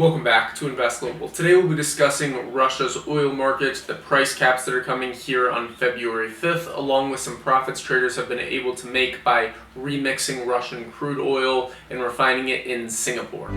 Welcome back to Invest Global. Today we'll be discussing Russia's oil market, the price caps that are coming here on February 5th, along with some profits traders have been able to make by remixing Russian crude oil and refining it in Singapore.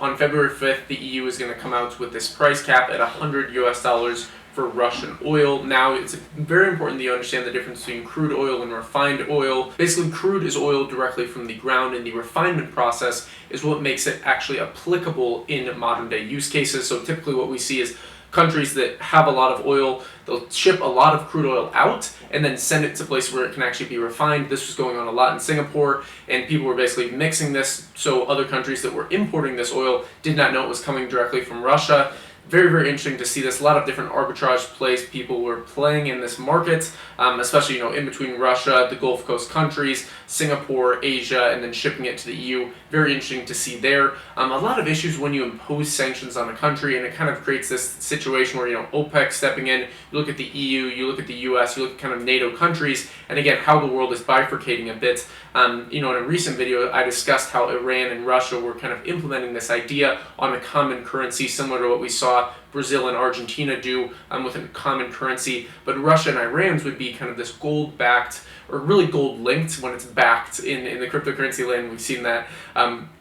On February 5th, the EU is going to come out with this price cap at $100 for Russian oil. Now, it's very important that you understand the difference between crude oil and refined oil. Basically, crude is oil directly from the ground, and the refinement process is what makes it actually applicable in modern day use cases. So typically what we see is countries that have a lot of oil, they'll ship a lot of crude oil out and then send it to places where it can actually be refined. This was going on a lot in Singapore, and people were basically mixing this, so other countries that were importing this oil did not know it was coming directly from Russia. Very, very interesting to see this. A lot of different arbitrage plays people were playing in this market, especially in between Russia, the Gulf Coast countries, Singapore, Asia, and then shipping it to the EU. Very interesting to see there. A lot of issues when you impose sanctions on a country, and it kind of creates this situation where OPEC stepping in. You look at the EU, you look at the US, you look at kind of NATO countries, and again how the world is bifurcating a bit. In a recent video, I discussed how Iran and Russia were kind of implementing this idea on a common currency, similar to what we saw Brazil and Argentina do with a common currency, but Russia and Iran's would be kind of this gold-backed, or really gold-linked when it's backed in the cryptocurrency land. We've seen that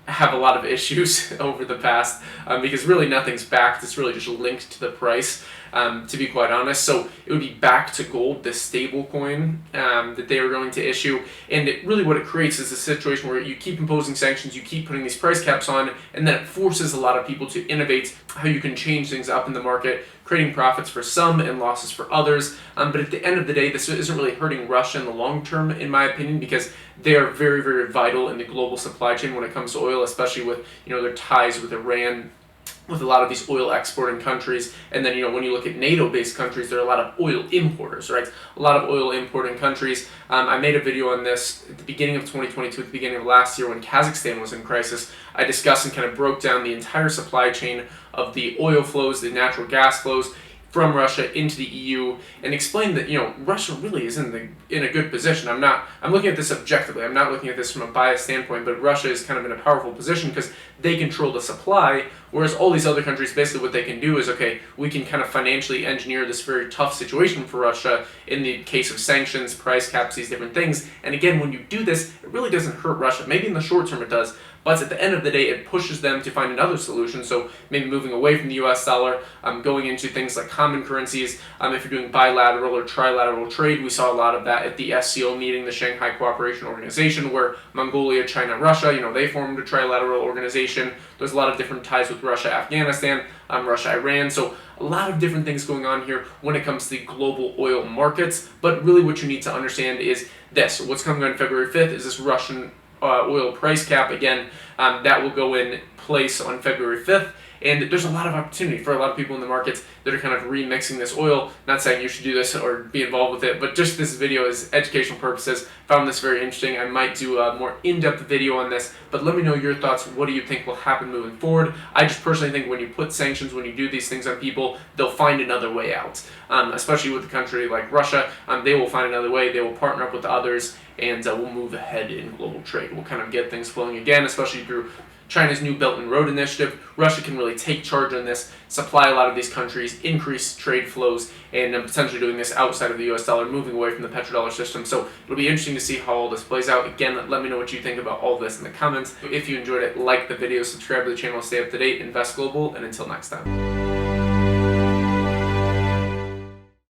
have a lot of issues over the past because really nothing's backed, it's really just linked to the price, to be quite honest. So it would be backed to gold, this stable coin that they are going to issue, and really what it creates is a situation where you keep imposing sanctions, you keep putting these price caps on, and then it forces a lot of people to innovate how you can change things up in the market, creating profits for some and losses for others. But at the end of the day, this isn't really hurting Russia in the long term, in my opinion, because they are very, very vital in the global supply chain when it comes to oil, especially with their ties with Iran, with a lot of these oil exporting countries. And then when you look at NATO-based countries, there are a lot of oil importers, right? A lot of oil importing countries. I made a video on this at the beginning of 2022, at the beginning of last year when Kazakhstan was in crisis. I discussed and kind of broke down the entire supply chain of the oil flows, the natural gas flows from Russia into the EU, and explained that Russia really is in a good position. I'm looking at this objectively. I'm not looking at this from a biased standpoint, but Russia is kind of in a powerful position because they control the supply, whereas all these other countries, basically what they can do is, okay, we can kind of financially engineer this very tough situation for Russia in the case of sanctions, price caps, these different things. And again, when you do this, it really doesn't hurt Russia. Maybe in the short term it does, but at the end of the day, it pushes them to find another solution. So maybe moving away from the US dollar, going into things like common currencies. If you're doing bilateral or trilateral trade, we saw a lot of that at the SCO meeting, the Shanghai Cooperation Organization, where Mongolia, China, Russia, they formed a trilateral organization. There's a lot of different ties with Russia, Afghanistan, Russia, Iran. So a lot of different things going on here when it comes to the global oil markets. But really what you need to understand is this. What's coming on February 5th is this Russian oil price cap. Again, that will go in place on February 5th. And there's a lot of opportunity for a lot of people in the markets that are kind of remixing this oil. Not saying you should do this or be involved with it, but just this video is educational purposes. Found this very interesting. I might do a more in-depth video on this, but let me know your thoughts. What do you think will happen moving forward? I just personally think when you put sanctions, when you do these things on people, they'll find another way out. Especially with a country like Russia, they will find another way. They will partner up with others, and we'll move ahead in global trade. We'll kind of get things flowing again, especially through China's new Belt and Road Initiative. Russia can really take charge on this, supply a lot of these countries, increase trade flows, and potentially doing this outside of the US dollar, moving away from the petrodollar system. So it'll be interesting to see how all this plays out. Again, let me know what you think about all this in the comments. If you enjoyed it, like the video, subscribe to the channel, stay up to date, invest global, and until next time.